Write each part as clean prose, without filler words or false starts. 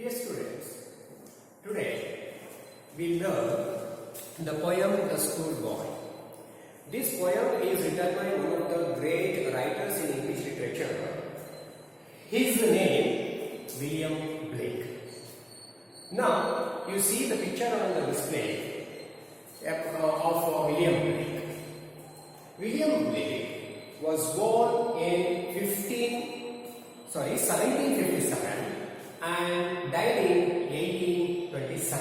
Dear students, today we learn the poem The Schoolboy. This poem is written by one of the great writers in English literature. His name William Blake. Now you see the picture on the display of William Blake. William Blake was born in 1757 and died in 1827.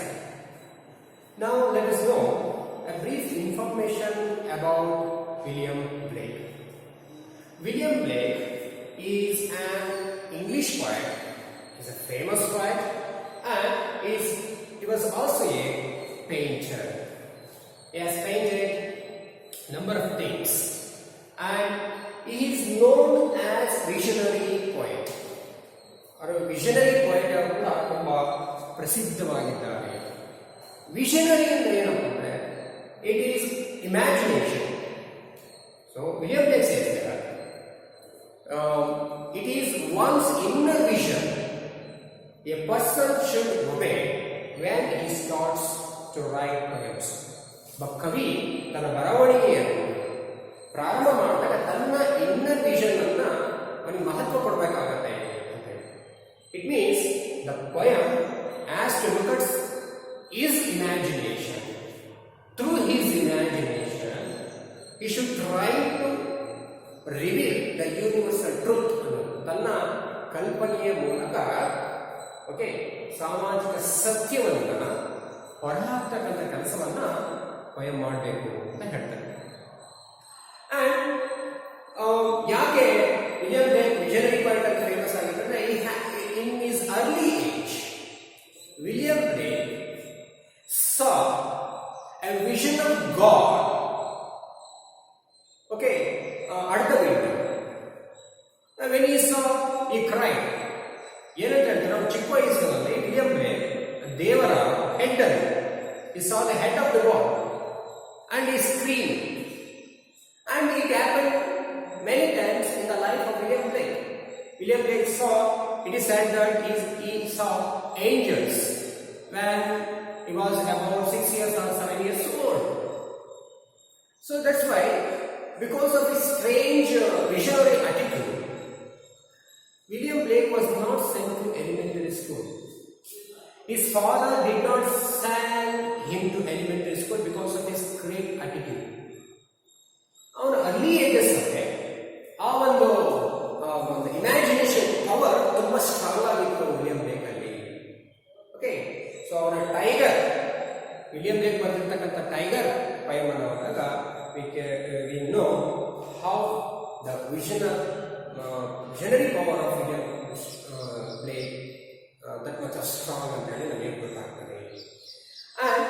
Now let us know a brief information about William Blake. William Blake is an English poet, is a famous poet, and he was also a painter. He has painted a number of things, and he is known as visionary poet. Visionary point ಕೂಡ ತುಂಬಾ ಪ್ರಸಿದ್ಧವಾಗಿದ್ದಾರೆ. Visionary ಅಂದ್ರೆ ಏನಪ್ಪ ಅಂದ್ರೆ it is imagination. So William ಬ್ಲೇಕ್ says that it is one's inner vision a person should obey when he starts to write poems. ಕವಿ ತನ್ನ ಬರವಣಿಗೆಯನ್ನು ಪ್ರಾರಂಭ ಮಾಡಿದಾಗ ತನ್ನ ಇನ್ನರ್ ವಿಷನ್ ಅನ್ನ ಅವನಿಗೆ ಮಹತ್ವ ಕೊಡಬೇಕಾಗತ್ತೆ. It means the poem has to look at his imagination. Through his imagination, he should try to reveal the universal truth. Tanna kalpaniya ಮೂಲಕ ಸಾಮಾಜಿಕ ಸತ್ಯವನ್ನ ಹೊರಹಾಕ್ತಕ್ಕಂಥ ಕೆಲಸವನ್ನ poem ಮಾಡಬೇಕು ಅಂತ ಹೇಳ್ತಾರೆ. And ಯಾಕೆ ವಿಲಿಯಂ ಬ್ಲೇಕ್ ವಿಷನರಿ ಪಾಯಿಂಟ್ ಅಂತ ಫೇಮಸ್ ಆಗಿದ್ರೆ in his early age, William Blake saw a vision of God at the window. Now when he saw, he cried. ಏನಂತ ನಾವು ಚಿಕ್ಕ ವಯಸ್ಸಿನಲ್ಲಿ ವಿಲಿಯಂ ಬ್ಲೇಕ್ ದೇವರ ಹೆಡ್ ಅಲ್ಲಿ he saw the head of the God and he screamed. And it happened many times in the life of William Blake. William Blake saw, it is said that he saw angels when he was about 6 years or 7 years old. So that's why, because of his strange visionary attitude, William Blake was not sent to elementary school. His father did not send him to elementary school because of his great attitude. ಅವನ early ages ಅಂದ್ರೆ ಆ ಒಂದು imagination power ತುಂಬಾ strong ಆಗಿತ್ತು William ಬ್ಲೇಕ್ ಅಲ್ಲಿ. So ಅವರ tiger, William ಬ್ಲೇಕ್ ಬರೆದಿರ್ತಕ್ಕಂಥ tiger ಪೈಮ್ ಅನ್ನುವಾಗ we know how the visionary power of William ಬ್ಲೇಕ್ that much strong ಅಂತ ಹೇಳಿ ನಮಗೆ ಗೊತ್ತಾಗ್ತದೆ. And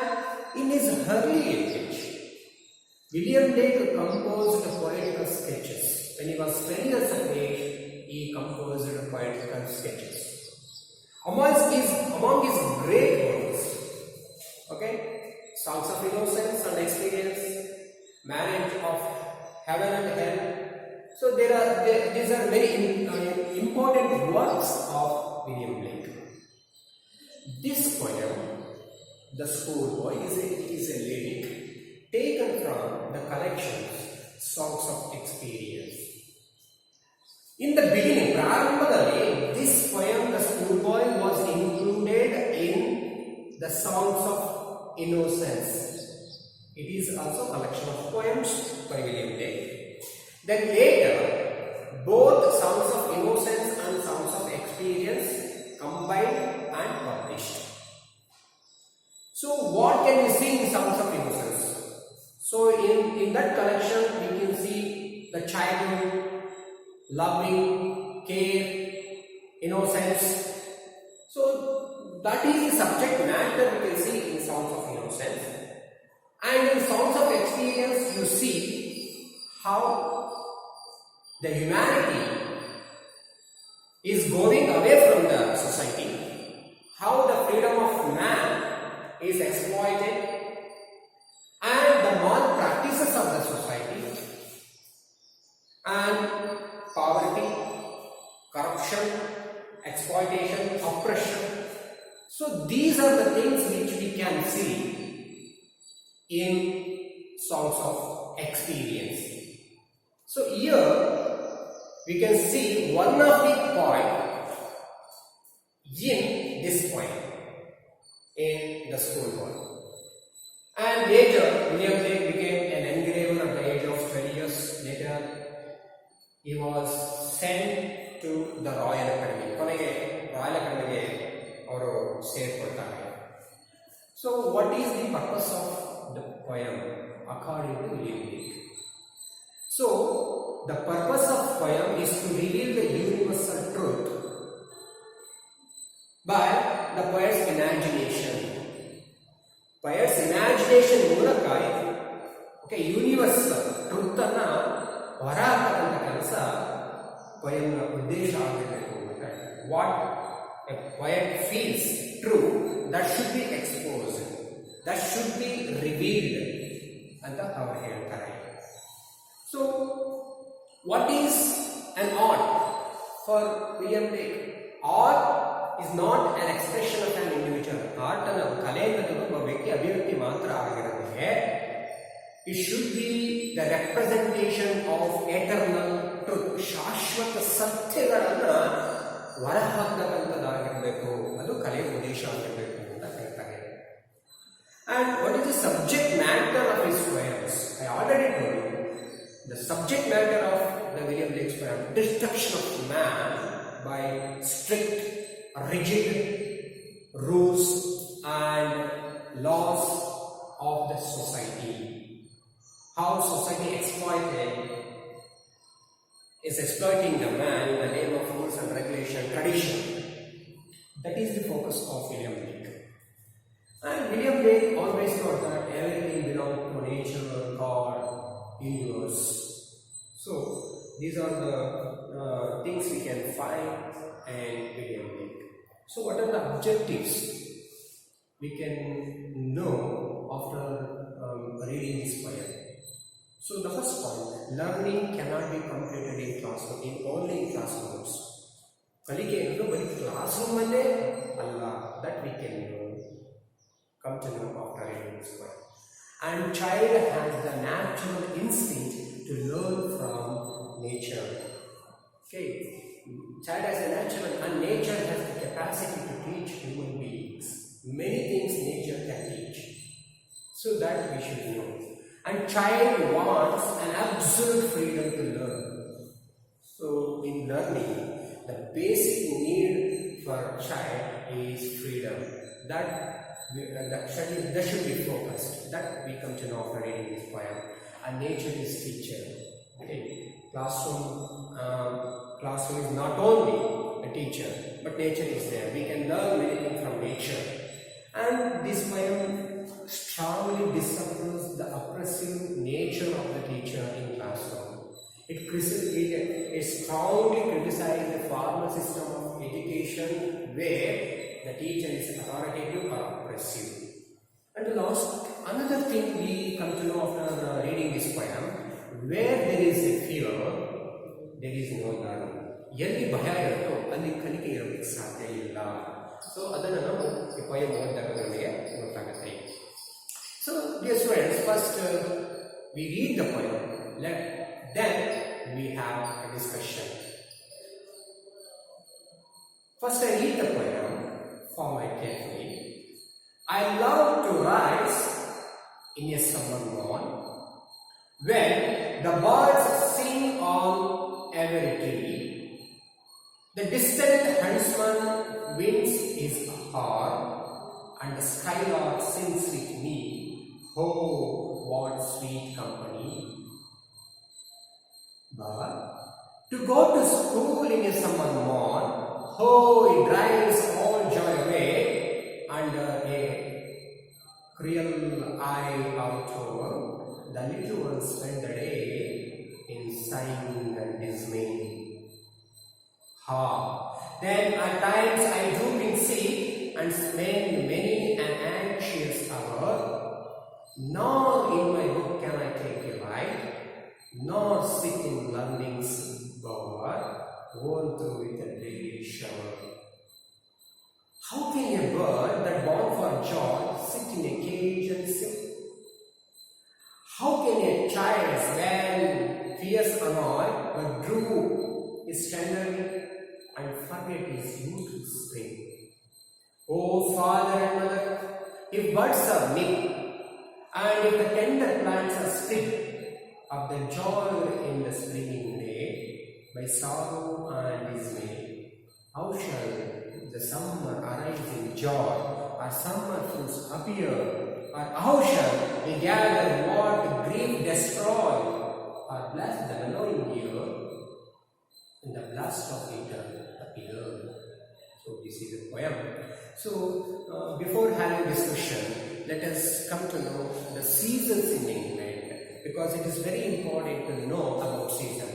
in his early age William Blake composed poetical sketches. When he was 10 years of age, he composed poetical sketches. Among his great works, Songs of Innocence and Experience, Marriage of Heaven and Hell. So these are very important works of William Blake. This poem, The Schoolboy, is a lyric taken from the collections Songs of Experience. In the beginning, Prarambhadalli, this poem, The Schoolboy, was included in the Songs of Innocence. It is also a collection of poems by William Blake. Then later, both Songs of Innocence and Songs of Experience combined and published. So what can we see in Songs of Innocence? So in that collection we can see the childhood, loving, care, innocence. So that is the subject matter we can see in Songs of Innocence. And in Songs of Experience you see how the humanity is going away from the society, how the freedom of man is exploited, and the malpractices of the society, and poverty, corruption, exploitation, oppression, So these are the things which we can see in songs of experience. So here we can see one of the points in this poem in the school hall. And later William Blake became an engraver at the age of 20 years. Later he was sent to the Royal Academy. ಕೊನೆಗೆ Royal Academy ಅವರು ಸೇರಿಕೊಳ್ತಾರೆ. So what is the purpose of the poem according to William Blake? So the purpose of poem is to reveal the universal truth by the poet's imagination. Poet's imagination ಮೂಲಕ universal truth ಅನ್ನ ಹೊರಹಾಕತಕ್ಕಂಥ ಕೆಲಸ ಪೊಯಂನ ಉದ್ದೇಶ ಆಗಿರಬೇಕು ಅಂತ. What A poet feels true, that should be exposed, that should be revealed ಅಂತ ಅವರು ಹೇಳ್ತಾರೆ. So what is an art for William Blake? Art is not an expression of an individual. Art ಅನ್ನು ಕಲೆ ಅನ್ನೋದು ಒಬ್ಬ ವ್ಯಕ್ತಿ ಅಭಿವ್ಯಕ್ತಿ ಮಾತ್ರ ಆಗಿರೋದಿದೆ. It should be the representation of eternal truth. ಶಾಶ್ವತ ಸತ್ಯಗಳನ್ನ ಹೊರಹಾಕತಕ್ಕಂಥದ್ದಾಗಿರಬೇಕು, ಅದು ಕಲೆಯ ಉದ್ದೇಶ ಆಗಿರಬೇಕು ಅಂತ ಹೇಳ್ತಾರೆ. And what is the subject matter of his poems? I already told you. The subject matter of the William Blake's poem, destruction of man by strict, rigid rules and laws of the society. How society is exploiting the man in the name of rules and regulation, tradition. That is the focus of William Blake. And William Blake always thought that everything belonged to nature, God, universe. So these are the things we can find in William Blake. So what are the objectives we can know after reading this poem? So the first point, learning cannot be completed in classroom, only in classrooms. ಕಲಿಕೆ ಅನ್ನೋದು ಬರೀ class room ಅಲ್ಲೇ ಅಲ್ಲ. That we can come to know after reading this poem. And child has the natural instinct to learn from nature. Okay, child has a natural, and nature has the capacity to teach human beings many things. Nature can teach, so that we should know. And child wants an absolute freedom to learn. So in learning, the basic need for a child is freedom. That should be focused. That we come to know after reading this poem. And nature is teacher. Okay, classroom is not only a teacher, but nature is there. We can learn many things from nature. And this poem strongly disapproves the oppressive nature of the teacher in classroom. It strongly criticizes the formal system of education where the teacher is authoritative or oppressive. And the last, another thing we come to know after reading this poem, where there is a fear, there is no learning. ಎಲ್ಲಿ ಭಯ ಇರುತ್ತೋ ಅಲ್ಲಿ ಕಲಿಕೆ ಇರೋದಕ್ಕೆ ಸಾಧ್ಯ ಇಲ್ಲ. So ಅದನ್ನು ನಾವು ಈ poem ಓದಿದಾಗ ನಮಗೆ ಗೊತ್ತಾಗುತ್ತೆ. So dear students, first we read the poem, then we have a discussion. First I read the poem, follow it carefully. I love to rise in a summer morn when the birds sing on every tree. The distant huntsman winds his horn and the skylark sings with me. Oh, what sweet company. But to go to school in a summer morn, oh, it drives all joy away under a cruel eye outdoor. The little ones spend the day in sighing and dismay. Then at times I droop in seat and spend many an anxious hour. Nor in my book can I take a light, nor sit in learning's bower, worn through with a daily shower. How can a bird is youth spring. Oh father and mother, if buds are nipped, and if the tender plants are stripped of the joy in the springing day, by sorrow and dismay, how shall the summer arise in joy, or summer fruits appear? Or how shall we gather what grief destroy, or bless the mellowing year in the blast of winter appear? So this is a poem. So before having discussion, let us come to know the seasons in England, because it is very important to know about season.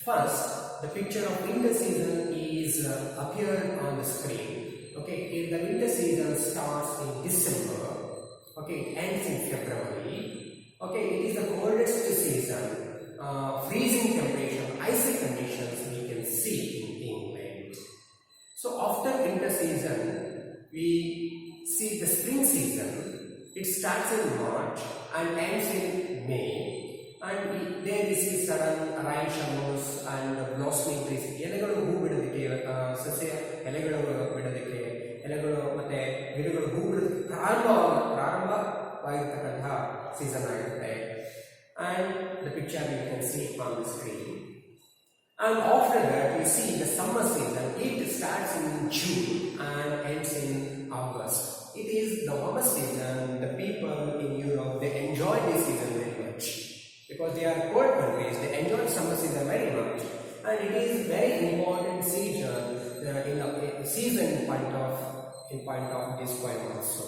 First, the picture of winter season is appeared on the screen. Okay, the winter season starts in December. Okay, it ends in February. Okay, it is the coldest season. Freezing temperature, icy conditions we can see in England. So after winter season, we see the spring season. It starts in March and ends in May. And there we see sudden rain showers and blossoming trees. ಎಲೆಗಳು ಹೂ ಬಿಡೋದಕ್ಕೆ ಸಸ್ಯ ಎಲೆಗಳು ಬಿಡೋದಕ್ಕೆ ಎಲೆಗಳು ಮತ್ತೆ ಗಿಡಗಳು ಹೂ ಬಿಡೋದಕ್ಕೆ ಪ್ರಾರಂಭವಾಗಿರ್ತಕ್ಕಂತಹ season ಆಗಿರುತ್ತೆ. And the picture you can see on the screen. And after that we see the summer season. It starts in June and ends in August. It is the warmer season. The people in Europe, they enjoy this season very much because they are cold countries. They enjoy summer season very much, and it is very important season in the season in point of this poem also.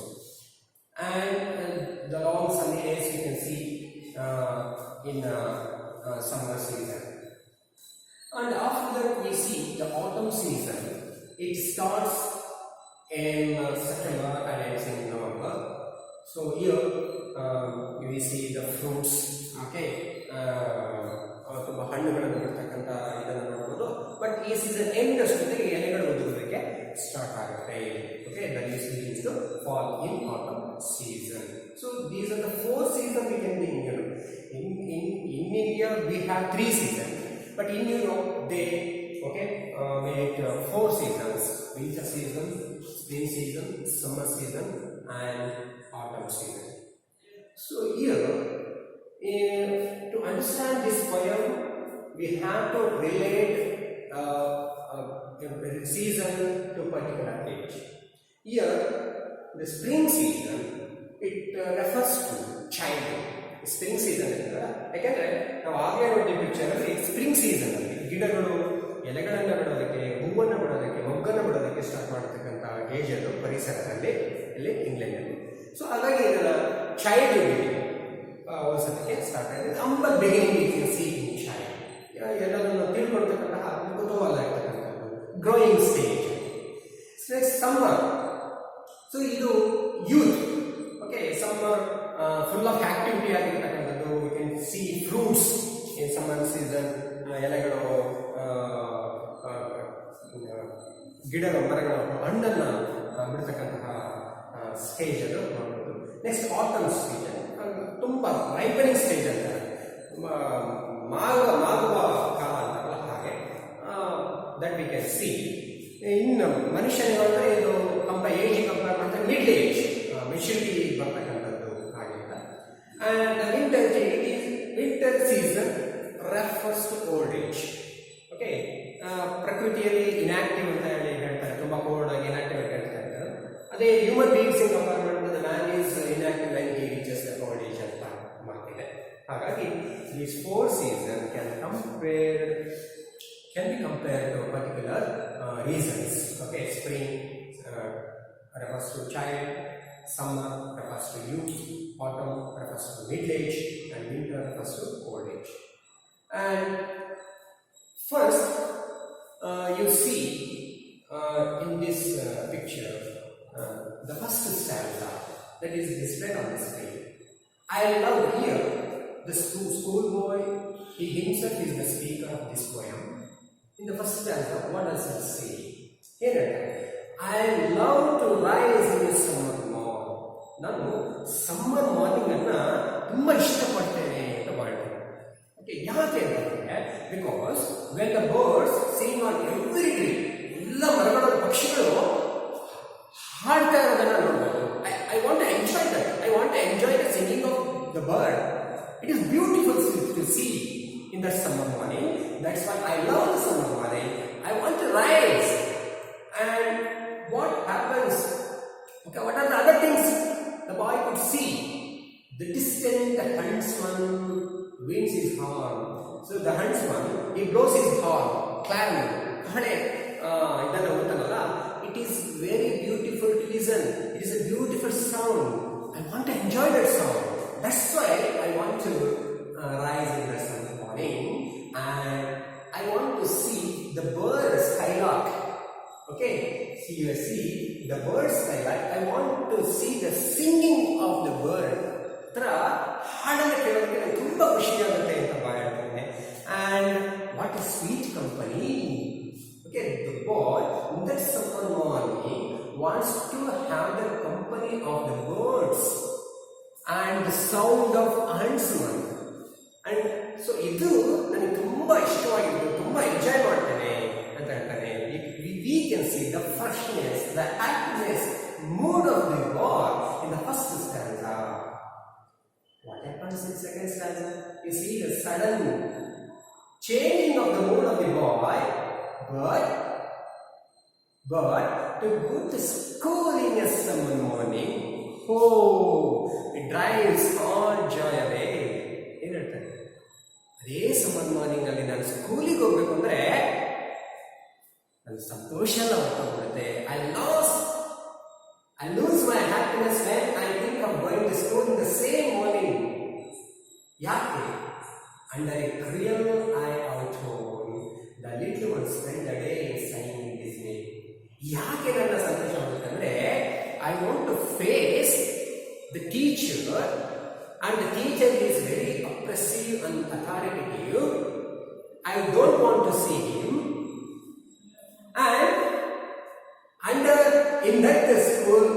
And the long sunny days you can see in summer season. And after that we see the autumn season. It starts in September and ends in November. So here we see the fruits. Okay, ತುಂಬ ಹಣ್ಣುಗಳನ್ನು ಬಿಡ್ತಕ್ಕಂಥ ಇದನ್ನು ನೋಡ್ಬೋದು. But ಈ season end ಅಷ್ಟೊತ್ತಿಗೆ ಎಲೆಗಳು ಉದುರೋದಕ್ಕೆ start ಆಗುತ್ತೆ. Okay, that is leads to fall in autumn season. So these are the 4 seasons we can be in Europe. In India we have 3 seasons, but in Europe they make 4 seasons: winter season, spring season, summer season, and autumn season. So here, to understand this poem, we have to relate season to particular age. Here, the spring season, it refers to childhood. Spring season ಯಾಕೆಂದ್ರೆ ನಾವು ಆಗಲೇ ನೋಡಿದ picture ಅಲ್ಲಿ spring season ಅಲ್ಲಿ ಗಿಡಗಳು ಎಲೆಗಳನ್ನು ಬಿಡೋದಕ್ಕೆ, ಹೂವನ್ನು ಬಿಡೋದಕ್ಕೆ, ಮೊಗ್ಗನ್ನು ಬಿಡೋದಕ್ಕೆ start ಮಾಡತಕ್ಕಂಥ ಏಜ್ ಅದು ಪರಿಸರದಲ್ಲಿ ಇಲ್ಲಿ ಇಂಗ್ಲೆಂಡಲ್ಲಿ. ಸೊ ಹಾಗಾಗಿ ಇದನ್ನ ಚೈಲ್ಡ್ಹುಡ್ ಓದಿಸೋದಕ್ಕೆ ಸ್ಟಾರ್ಟ್ ಆಗಿದೆ. Humble beginning see in child, ಎಲ್ಲರನ್ನು ತಿಳ್ಕೊಳ್ತಕ್ಕಂತಹ ಕುತೂಹಲ ಇರ್ತಕ್ಕಂಥದ್ದು, growing stage. Next summer. So ಇದು youth. Okay, summer full of activity ಆಗಿರ್ತಕ್ಕಂಥದ್ದು. We can see fruits in summer season. ಎಲೆಗಳು, ಗಿಡಗಳು, ಮರಗಳು ಹಣ್ಣನ್ನು ಬಿಡ್ತಕ್ಕಂತಹ ಸ್ಟೇಜ್ ಅದು ನೋಡ್ಬೋದು. ನೆಕ್ಸ್ಟ್ ಆಟಮ್ ಸೀಸನ್, ತುಂಬ ರೈಪನಿಂಗ್ ಸ್ಟೇಜ್ ಅಂತಾರೆ, ಮಾಗುವ ಕಾಲ ಅಂತಾರಲ್ಲ ಹಾಗೆ. That we can see. ಇನ್ನು ಮನುಷ್ಯನಿಗೆ ಅಂದರೆ ಇದು ಏಜ್ ಕಂಪೇರ್ ಮಾಡಿದ್ರೆ ಮಿಡ್ ಏಜ್, ಮೆಚುರಿಟಿ ಬರ್ತಕ್ಕಂಥದ್ದು. And the winter season refers to old age. Okay, ಪ್ರಕೃತಿಯಲ್ಲಿ ಇನ್ಆಕ್ಟಿವ್ ಅಂತ ಹೇಳಿ ಹೇಳ್ತಾರೆ, ತುಂಬಾ ಕೋಲ್ಡ್ ಆಗಿ ಇನ್ಆಕ್ಟಿವ್ ಅಂತ ಹೇಳ್ತಾರೆ. ಅದೇ ಹ್ಯೂಮನ್ ಬೀಯಿಂಗ್ಸ್ ಇನ್ ಕಂಪೇರ್ ಮಾಡಿದ್ರೆ man is inactive when he reaches the old age ಅಂತ ಮಾಡ್ತಿದೆ. ಹಾಗಾಗಿ these 4 seasons can be compared to particular reasons. Okay, spring refers to child, summer refers to youth, autumn refers to middle age, and winter refers to old age. And first, you see in this picture the first stanza that is displayed on the screen. I love here the school boy. He himself is the speaker of this poem. In the first stanza, what does he say? Here, I love to rise in the summer morning. ನಾನು summer morning ಅನ್ನ ತುಂಬಾ ಇಷ್ಟಪಡ್ತೇನೆ ಅಂತ ಮಾಡ್ತೇನೆ. Okay, ಯಾಕೆ ಅಂತಂದ್ರೆ because when the birds Singh on every tree, ಎಲ್ಲ ಎಲ್ಲ ಮರಗಳ ಪಕ್ಷಿಗಳು ಹಾಡ್ತಾ ಇರೋದನ್ನ ನೋಡ್ಬೋದು. I want to enjoy that. I want to enjoy the singing of the bird. It is beautiful to see in the summer morning. That's why I love the summer morning. I want to rise. And what happens? Okay, what are the other things the boy could see? The distant huntsman winds his horn. So the huntsman, he blows his horn, clarion. It is very beautiful to listen. It is a beautiful sound. I want to enjoy that sound. That's why I want to rise in the Sunday morning, and I want to see the bird skylark. Okay, see the bird skylark. I want to see the singing of the bird. ಹಾಡನ್ನು ಕೇಳೋದಕ್ಕೆ ನನಗೆ ತುಂಬಾ ಖುಷಿಯಾಗುತ್ತೆ ಅಂತ ಹೇಳ್ತೇನೆ. And what a sweet company. Okay, the boy in that summer morning wants to have the company of the birds and the sound of huntsman. And so ಇದು ನನಗೆ ತುಂಬಾ ಇಷ್ಟವಾಗಿದ್ದು, ತುಂಬಾ ಎಂಜಾಯ್ ಮಾಡ್ತೇನೆ ಅಂತ ಹೇಳ್ತಾನೆ. We can see the freshness, the happiness, mood of the boy in the first stanza. What happens in second stanza? You see the sudden changing of the mood of the boy, but to go to school in a summer morning, it drives all joy away. ಏನು ಹೇಳ್ತಾರೆ? ಅದೇ summer morning ಅಲ್ಲಿ ನಾನು ಸ್ಕೂಲಿಗೆ ಹೋಗ್ಬೇಕು ಅಂದ್ರೆ ನನ್ನ ಸಂತೋಷ ಎಲ್ಲ ಹೊರಟೋಗ್ಬಿಡುತ್ತೆ. I lose my happiness when I think of going to school in the same morning. ಯಾಕೆ? Under a cruel eye out home, the little one spent the day sighing in dismay. ಯಾಕೆ ನನ್ನ ಸಂತೋಷ ಆಗುತ್ತೆ ಅಂದ್ರೆ I want to face the teacher, and the teacher is very oppressive and authoritative. I don't want to see him, and in that school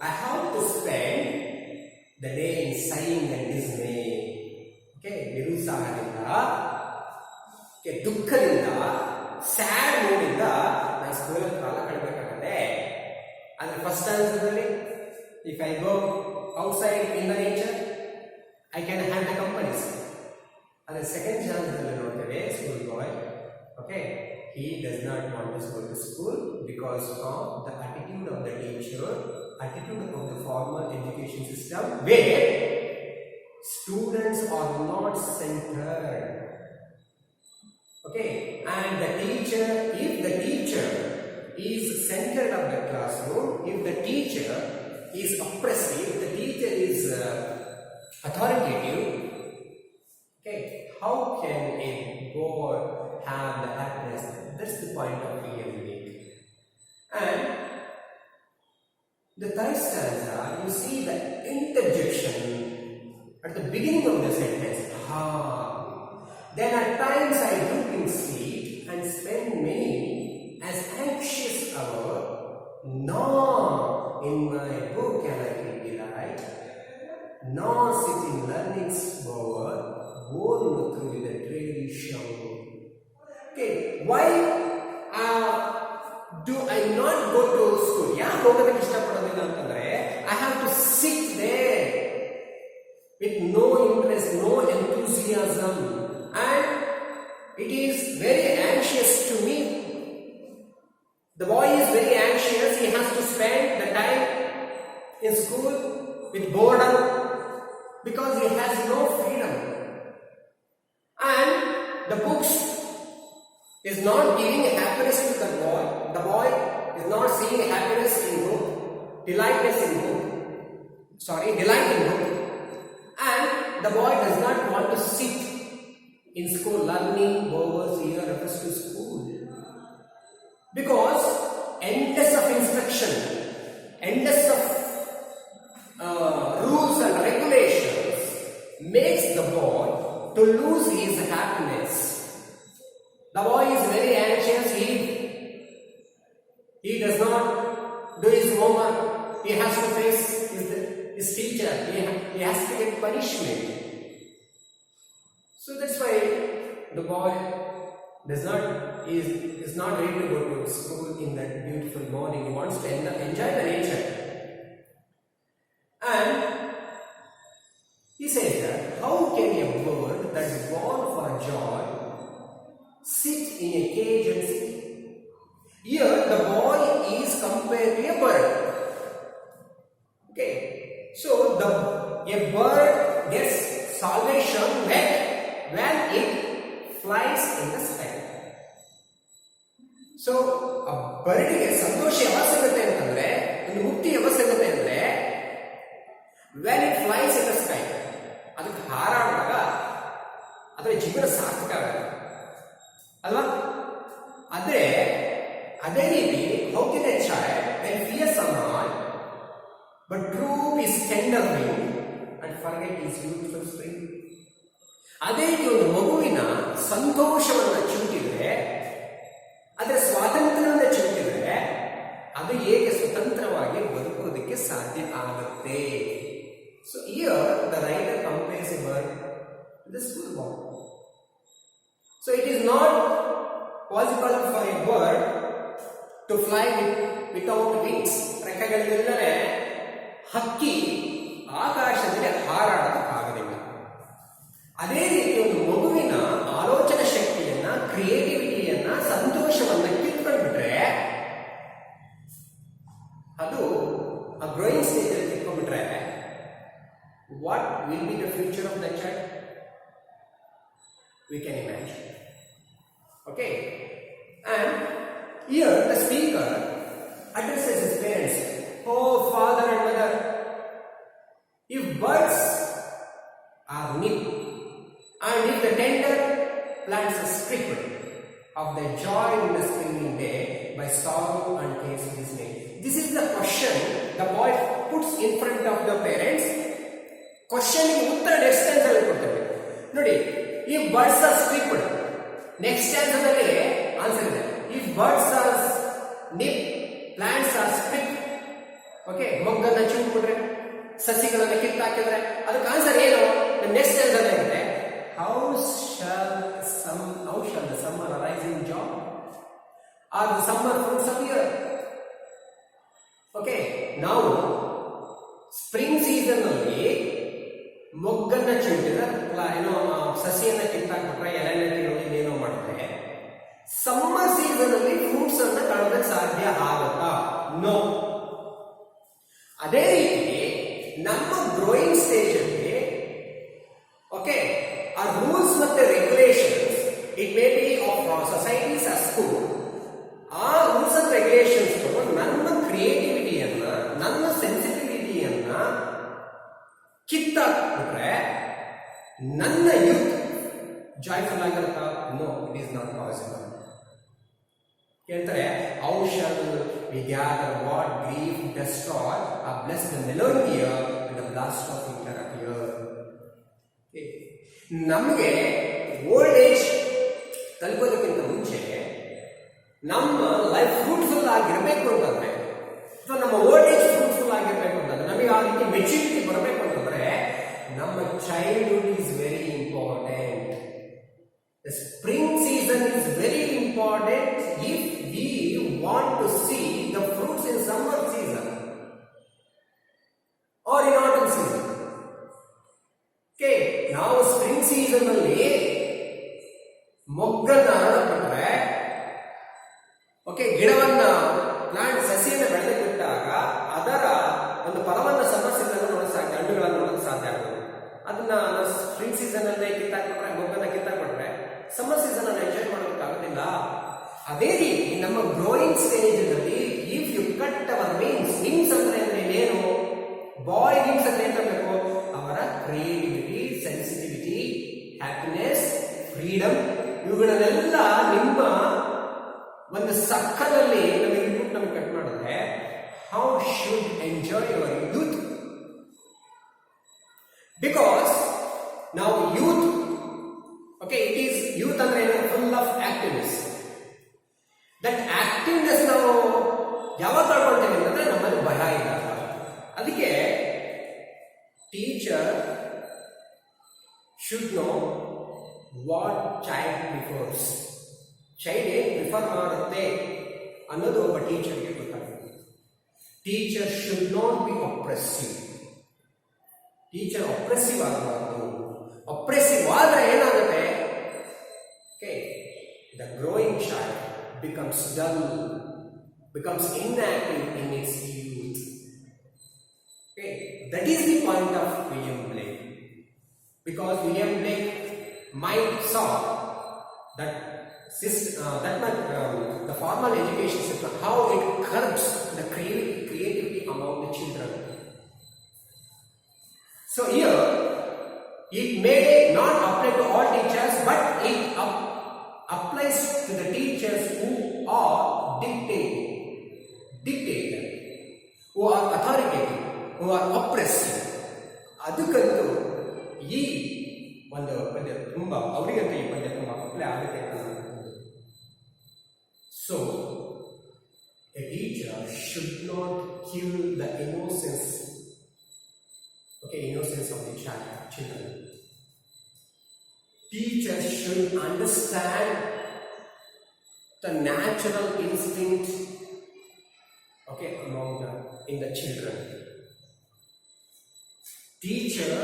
I have to spend the day in sighing and dismay. Okay, ನಿರುತ್ಸಾಹದಿಂದ, ದುಃಖದಿಂದ, sad ಮೂಡಿಂದ ನಾನು ಸ್ಕೂಲಲ್ಲಿ ಕಾಲ ಕಳಬೇಕಾಗತ್ತೆ. ಅಂದ್ರೆ first ಆನ್ಸರ್ನಲ್ಲಿ if I go outside in the nature, I can have the companies. And the second chance ನೋಡ್ತೇವೆ school boy. Okay, he does not want to go to school because of the attitude of the teacher, attitude of the formal education system, where students are not centered. Okay, and the teacher, if the teacher is centered of the classroom, if the teacher is oppressive, if the teacher is authoritative, okay, how can a boy have the happiness? That's the point of view we make. And the third stanza, you see the interjection at the beginning of the sentence. Then at times I droop in sleep and spend many as anxious hour, nor in my book can I feel delight, nor sit in learning's bower, borne through with a dreary shower. Okay, why do I not go to school? ಯಾಕೆ ಹೋಗೋದಕ್ಕೆ ಇಷ್ಟಪಡೋದಿಲ್ಲ ಅಂತಂದ್ರೆ I have to sit there with no interest, no enthusiasm, and it is very anxious to me. The boy is very anxious. He has to spend the time in school with boredom because he has no freedom, and the books is not giving happiness to the boy. The boy is not seeing happiness in book, delight in book, and the boy does not want to sit in school. Learning hours here refers to school because endless of instruction, endless of rules and regulations makes the boy to lose his happiness. The boy is very anxious. He does not do his homework. He has to face his teacher. He has to get punishment. So that's why the boy does not is not ready to go to school in that beautiful morning. He wants to enjoy the nature. And he says that how can a bird that is born for joy sit in a cage and sleep? Here the boy is compared to a bird. Okay, so a bird gets salvation when it flies in the sky. So a birdiಗೆ ಸಂತೋಷ ಯಾವಾಗ ಸಿಗುತ್ತೆ ಅಂತಂದ್ರೆ, ಒಂದು ಮುಕ್ತಿ ಯಾವಾಗ ಸಿಗುತ್ತೆ ಅಂದ್ರೆ when it flies in the sky. ಅದಕ್ಕೆ ಹಾರಾಡುವಾಗ ಅದರ ಜೀವನ ಸಾರ್ಥಕ ಆಗುತ್ತೆ ಅಲ್ವಾ? ಅದೇ ರೀತಿ how can a child when fear someone but droop his tender wing and forget his youthful spring? ಅದೇ ರೀತಿ ಒಂದು ಮಗುವಿನ ಸಂತೋಷವನ್ನು ಚಿಮುಕಿದ್ರೆ, ಅದರ ಸ್ವಾತಂತ್ರ್ಯವನ್ನು ಚಿಮುಕಿದ್ರೆ ಅದು ಹೇಗೆ ಸ್ವತಂತ್ರವಾಗಿ ಬದುಕುವುದಕ್ಕೆ ಸಾಧ್ಯ ಆಗುತ್ತೆ. So here the writer compares a bird to the schoolboy. So it is not possible for a bird to fly without wings. ರೆಕ್ಕೆಗಳಿಲ್ಲದೆ ಹಕ್ಕಿ ಆಕಾಶದಲ್ಲಿ ಹಾರಾಡೋದಕ್ಕಾಗಲಿಲ್ಲ. ಅದೇ ರೀತಿ ಒಂದು ಮಗುವಿನ ಆಲೋಚನಾ ಶಕ್ತಿಯನ್ನ, ಕ್ರಿಯೇಟಿವಿಟಿಯನ್ನ, ಸಂತೋಷವನ್ನ ಕಿತ್ಕೊಂಡ್ಬಿಟ್ರೆ ಅದು ಆ ಗ್ರೋಯಿಂಗ್ ಸ್ಟೇಜ್ ಅಲ್ಲಿ ಕಿತ್ಕೊಂಡ್ಬಿಟ್ರೆ what will be the future of that child? We can imagine. Okay, and here the speaker addresses his parents. Oh father and mother, if birds are nipped and if the tender plants are stripped of their joy in the springing day by sorrow and case dismay. This is the question the boy puts in front of the parents. Question ಉತ್ತರ next stanza ಅಲ್ಲಿ ಕೊಡ್ತೇವೆ ನೋಡಿ. If birds are stripped, next stanza ಅಲ್ಲಿ answer ಇದೆ. If birds are nip, plants are stripped. Okay, ಮೊಗ್ಗನ್ನ ಚಿಮ್ಮಿಬಿಟ್ರೆ, ಸಸಿಗಳನ್ನ ಕಿತ್ತಾಕಿದ್ರೆ ಅದಕ್ಕೆ ಆನ್ಸರ್ ಏನು? ನೆಕ್ಸ್ಟ್ ಸ್ಟ್ಯಾನ್ಸ್ ಅಲ್ಲಿ ಇರುತ್ತೆ. How shall the summer arise in joy or the summer fruits appear? Okay, ನಾವು ಸ್ಪ್ರಿಂಗ್ ಸೀಸನ್ ಅಲ್ಲಿ ಮೊಗ್ಗನ್ನ ಚಿಮ್ಮಿದ್ರೆ, ಏನೋ ಸಸಿಯನ್ನ ಕಿತ್ತಾಕ್ಬಿಟ್ರೆ, ಎಲೆನ ಏನೋ ಮಾಡಿದ್ರೆ, ಸಮ್ಮರ್ ಸೀಸನ್ ಅಲ್ಲಿ ಫ್ರೂಟ್ಸ್ ಅನ್ನ ಕಾಣೋದಕ್ಕೆ ಸಾಧ್ಯ ಆಗುತ್ತಾ? ನೋ. ಅದೇ ರೀತಿ ನಮ್ಮ ಗ್ರೋಯಿಂಗ್ ಸ್ಟೇಜ್ ಅಲ್ಲಿ ಓಕೆ, ಆ ರೂಲ್ಸ್ ಮತ್ತೆ regulations, it may be of societies or school, ಆ ರೂಲ್ಸ್ ಅಂಡ್ ರೆಗ್ಯುಲೇಷನ್ಸ್ ನನ್ನ ಕ್ರಿಯೇಟಿವಿಟಿಯನ್ನ, ನನ್ನ ಸೆನ್ಸಿಟಿವಿಟಿಯನ್ನ ಕಿತ್ತಾಕ್ಬಿಟ್ರೆ ನನ್ನ ಯೂತ್ ಜಾಯ್ಫುಲ್ ಆಗಿರುತ್ತಾ? No, it is not possible. ಹೇಳ್ತಾರೆ, how shall we gather what grief destroy or bless the melon year and the blast of winter appear. ನಮಗೆ ಓಲ್ಡ್ ಏಜ್ ತಲುಪೋದಕ್ಕಿಂತ ಮುಂಚೆ ನಮ್ಮ ಲೈಫ್ ಫ್ರೂಟ್ಫುಲ್ ಆಗಿರಬೇಕು ಅಂತಂದ್ರೆ, ಅಥವಾ ನಮ್ಮ ಓಲ್ಡ್ ಏಜ್ ಫ್ರೂಟ್ಫುಲ್ ಆಗಿರ್ಬೇಕು ಅಂತಂದ್ರೆ, ನಮಗೆ ಆ ರೀತಿ ಮೆಚುರಿಟಿ ಬರಬೇಕು ಅಂತಂದ್ರೆ ನಮ್ಮ childhood is very important. The spring season is very important if we want to see the fruits in summer season or in autumn season. Okay, ನಾವು ಸ್ಪ್ರಿಂಗ್ ಸೀಸನ್ ಅಲ್ಲಿ ಮೊಗ್ಗನ್ನ ಹರಡ್ಬಿಟ್ರೆ, ಓಕೆ, ಗಿಡವನ್ನ ಪ್ಲಾಂಟ್ ಸಸಿಯನ್ನು ಬೆಳೆದಿಟ್ಟಾಗ ಅದರ ಒಂದು ಫಲವನ್ನ ಸಮ್ಮರ್ ಸೀಸನ್ ನೋಡೋದು ಸಾಧ್ಯ, ಹಣ್ಣುಗಳನ್ನು ನೋಡೋದು ಸಾಧ್ಯ ಆಗೋದು. ಅದನ್ನ ಸ್ಪ್ರಿಂಗ್ ಸೀಸನ್ ಅಲ್ಲೇ ಕಿತ್ತಾಕ್ಬಿಟ್ರೆ, ಮೊಗ್ಗನ್ನ ಕಿತ್ತಾಕ್ಬಿಟ್ರೆ ಸಮ್ಮರ್ ಸೀಸನ್ ಅನ್ನು ಎಂಜಾಯ್ ಮಾಡೋದಕ್ಕಾಗೋದಿಲ್ಲ. ಅದೇ ರೀತಿ ನಮ್ಮ ಗ್ರೋಯಿಂಗ್ ಸ್ಟೇಜ್ ಅಲ್ಲಿ if you cut our wings ಅಂದ್ರೆ ಏನು? ಬಾಯ್ ವಿಂಗ್ಸ್ ಅಂದ್ರೆ ಏನ್ಬೇಕು? ಅವರ ಕ್ರಿಯೇಟಿವಿಟಿ, ಸೆನ್ಸಿಟಿವಿಟಿ, ಹ್ಯಾಪಿನೆಸ್, ಫ್ರೀಡಮ್, ಇವುಗಳನ್ನೆಲ್ಲ ನಿಮ್ಮ ಒಂದು ಸಕ್ಕದಲ್ಲಿ ನಮಗೆ ಇನ್ಪುಟ್ ನಮಗೆ ಕಟ್ ಮಾಡಿದ್ರೆ how should enjoy your youth? Because ನಾವು youth, okay, it is youth ಅಂದ್ರೆ full of activeness. That activeness ನಾವು ಯಾವಾಗ ತಗೊಳ್ತೇವೆ ಅಂತಂದ್ರೆ ನಮ್ಮಲ್ಲಿ ಭಯ ಇಲ್ಲ. ಅದಕ್ಕೆ teacher should know what child prefers. Child ಏನು ಪ್ರಿಫರ್ ಮಾಡುತ್ತೆ ಅನ್ನೋದು ಒಬ್ಬ ಟೀಚರ್ಗೆ ಗೊತ್ತಾಗುತ್ತೆ. Teacher should not be oppressive. Teacher oppressive ಆಗಬಾರ್ದು. ಅಪ್ರೆಸಿವ್ ಆದ್ರೆ ಏನಾಗುತ್ತೆ? The growing child becomes dull, becomes inactive in its youth. That is the point of William Blake. Because William Blake might saw that the formal education system, how it curbs the creativity among the children. So here, it may not apply to all teachers, but it applies to the teachers who are dictator, who are authoritative, who are oppressive. ಅದಕ್ಕಂತೂ ಈ ಒಂದು ಪದ್ಯ ತುಂಬ ಅವರಿಗಂತೂ ಈ ಪದ್ಯ ತುಂಬ apply ಆಗುತ್ತೆ ಅಂತ ನಾನು ಅನ್ಕೊಂಡು. So a teacher should not kill the innocence of the children. Teachers should understand the natural instinct in the children. Teacher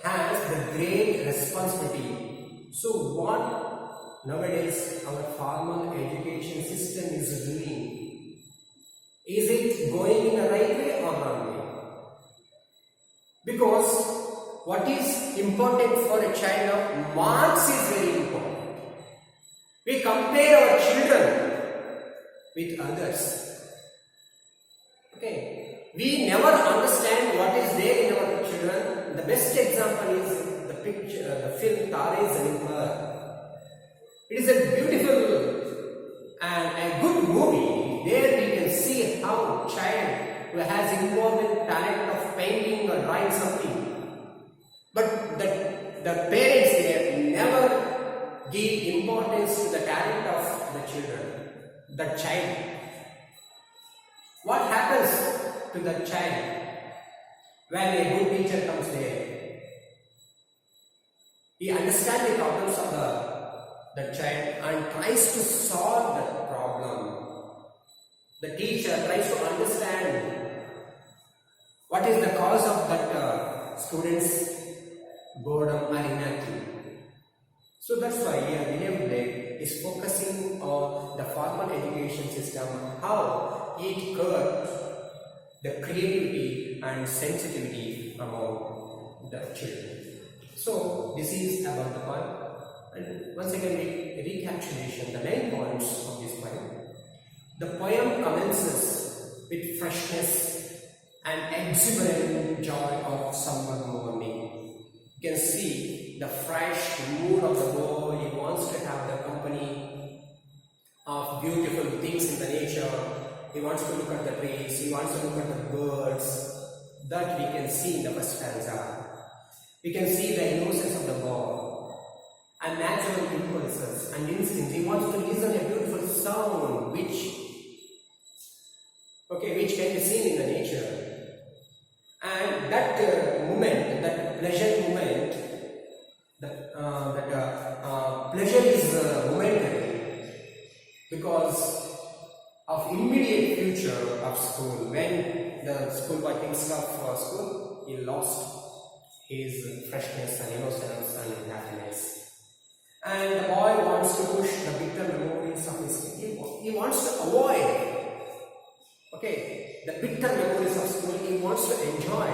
has the great responsibility. So what nowadays our formal education system is doing, is it going in the right way or wrong way? Because what is important for a child, marks is very important. We compare our children with others. We never understand what is there in our children. The best example is the film Tare Zameen Par. It is a beautiful and a good movie. There we can see how a child who has important talent of painting or drawing something, but the parents there never give importance to the talent of the children, the child. What happens to the child when a good teacher comes there? He understands the problems of the child and tries to solve that problem. The teacher tries to understand what is the cause of that student's boredom or inactivity. So that's why here William Blake is focusing on the formal education system, how it curbs the creativity and sensitivity among the children. So this is about the point. And once again, recapitulation, the main points of this poem. The poem commences with freshness and exuberant joy of summer morning. You can see the fresh mood of the boy. He wants to have the company of beautiful things in the nature. He wants to look at the trees. He wants to look at the birds. That we can see in the first stanza. We can see the innocence of the boy and natural impulses and instincts. He wants to listen to a beautiful sound which can be seen in the nature. And that moment, that pleasure moment, pleasure is momentary because of immediate future of school. When the schoolboy thinks of school, he lost his freshness and innocence and happiness. And the boy wants to push the bitter memories of his school. He wants to avoid the bitter memories of school. He wants to enjoy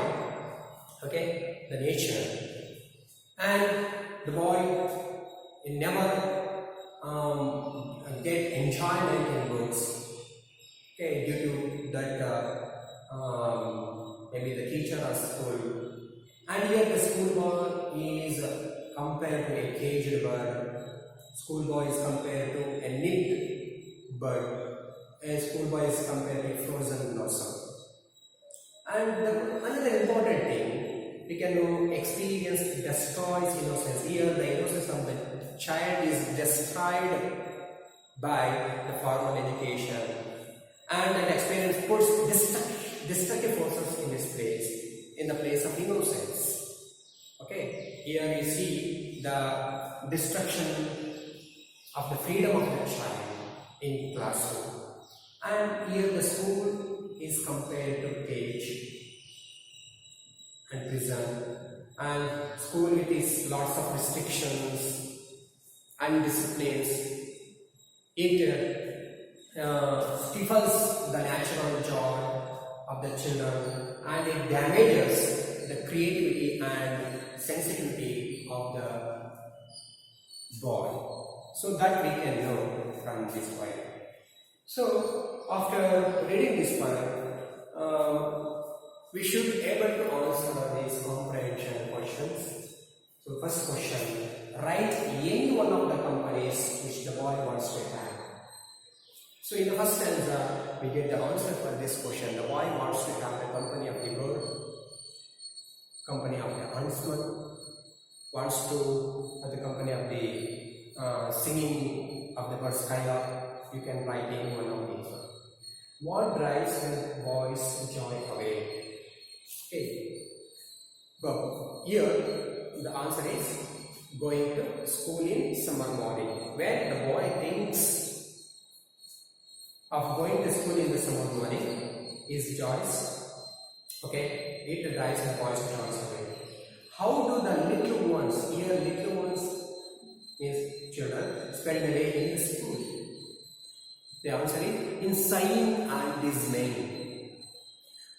the nature. And the boy never get enjoyment in books. Due to that maybe the teacher or school. And here the schoolboy is compared to a caged bird. Schoolboy is compared to a nipped bird. A schoolboy is compared to a frozen blossom. And another important thing, we can know experience destroys innocence. Here the innocence of the child is destroyed by the formal education. And an experience puts destructive forces in this place, in the place of innocence. Here we see the destruction of the freedom of the child in classroom. And here the school is compared to cage and prison. And school, it is lots of restrictions and disciplines. It stifles the natural joy of the children, and it damages the creativity and sensitivity of the boy. So that we can know from this poem. So after reading this poem, we should be able to answer these comprehension questions. So first question, write any one of the companies which the boy wants to have. So in the first stanza, we get the answer for this question. The boy wants to have the company of the bird, company of the huntsman, wants to have the company of the singing of the bird skylark. You can write any one of these. What drives the boy's joy away? Okay. But here the answer is going to school in summer morning. When the boy thinks of going to school in the summer morning, is joyous. Okay, it drives the boy's joy away. How do the little ones, here little ones means children, spend the day in the school? The answer is in sighing and dismay.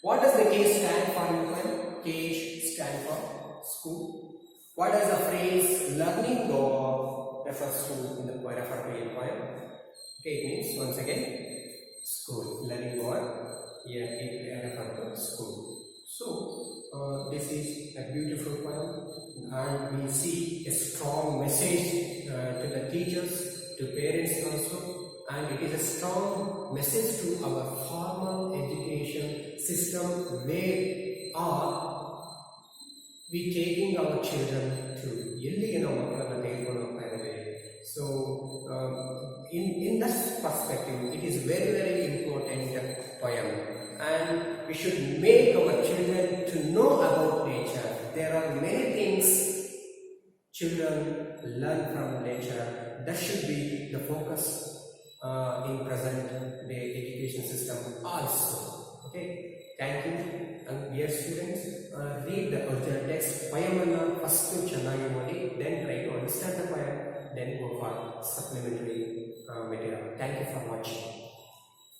What does the case stand for in the poem? Case stand for school. What does the phrase learning go refers to in the poem? Okay, it means once again school. Learning go here it refers to school. So this is a beautiful poem, and we see a strong message to the teachers, to parents also. And it is a strong message to our formal education system, where are we taking our children to. So in that perspective, it is very, very important poem, and we should make our children to know about nature. There are many things children learn from nature. That should be the focus in present day education system also. Okay, thank you. And dear students, read the original text. Poem first to chennagi odi, then try to understand the poem, then go for supplementary material. Thank you for watching.